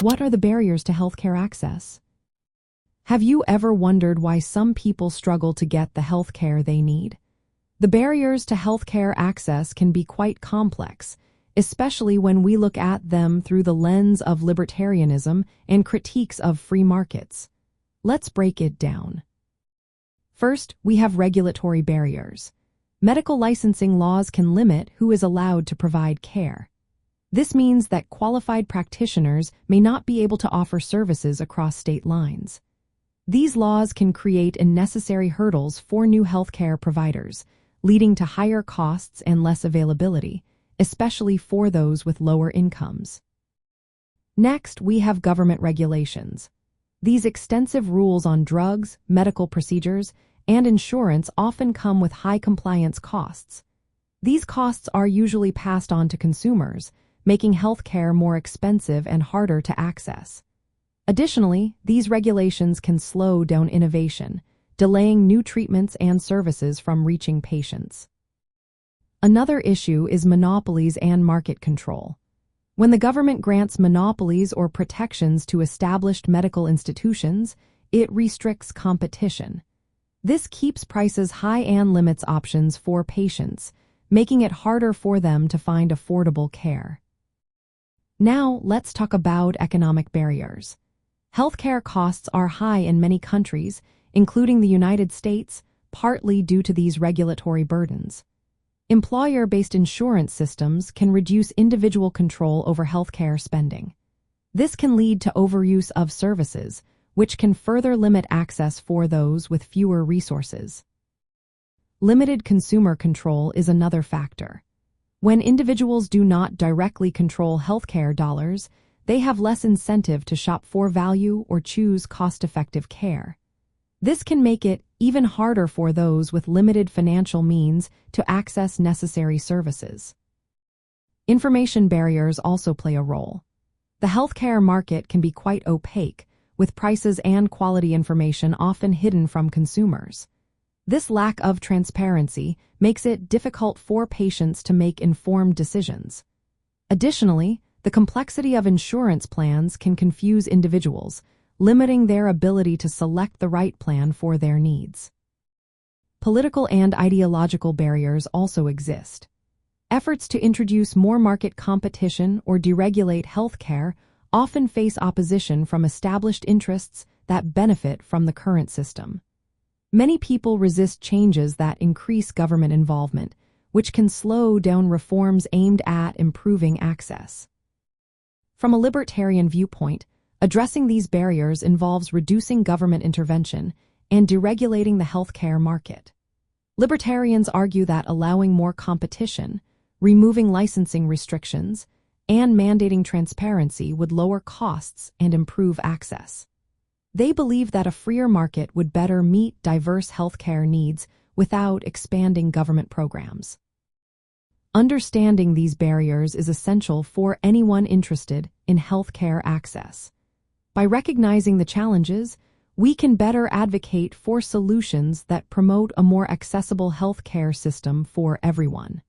What are the barriers to healthcare access? Have you ever wondered why some people struggle to get the healthcare they need? The barriers to healthcare access can be quite complex, especially when we look at them through the lens of libertarianism and critiques of free markets. Let's break it down. First, we have regulatory barriers. Medical licensing laws can limit who is allowed to provide care. This means that qualified practitioners may not be able to offer services across state lines. These laws can create unnecessary hurdles for new healthcare providers, leading to higher costs and less availability, especially for those with lower incomes. Next, we have government regulations. These extensive rules on drugs, medical procedures, and insurance often come with high compliance costs. These costs are usually passed on to consumers, making healthcare more expensive and harder to access. Additionally, these regulations can slow down innovation, delaying new treatments and services from reaching patients. Another issue is monopolies and market control. When the government grants monopolies or protections to established medical institutions, it restricts competition. This keeps prices high and limits options for patients, making it harder for them to find affordable care. Now, let's talk about economic barriers. Healthcare costs are high in many countries, including the United States, partly due to these regulatory burdens. Employer-based insurance systems can reduce individual control over healthcare spending. This can lead to overuse of services, which can further limit access for those with fewer resources. Limited consumer control is another factor. When individuals do not directly control healthcare dollars, they have less incentive to shop for value or choose cost-effective care. This can make it even harder for those with limited financial means to access necessary services. Information barriers also play a role. The healthcare market can be quite opaque, with prices and quality information often hidden from consumers. This lack of transparency makes it difficult for patients to make informed decisions. Additionally, the complexity of insurance plans can confuse individuals, limiting their ability to select the right plan for their needs. Political and ideological barriers also exist. Efforts to introduce more market competition or deregulate healthcare often face opposition from established interests that benefit from the current system. Many people resist changes that increase government involvement, which can slow down reforms aimed at improving access. From a libertarian viewpoint, addressing these barriers involves reducing government intervention and deregulating the healthcare market. Libertarians argue that allowing more competition, removing licensing restrictions, and mandating transparency would lower costs and improve access. They believe that a freer market would better meet diverse healthcare needs without expanding government programs. Understanding these barriers is essential for anyone interested in healthcare access. By recognizing the challenges, we can better advocate for solutions that promote a more accessible healthcare system for everyone.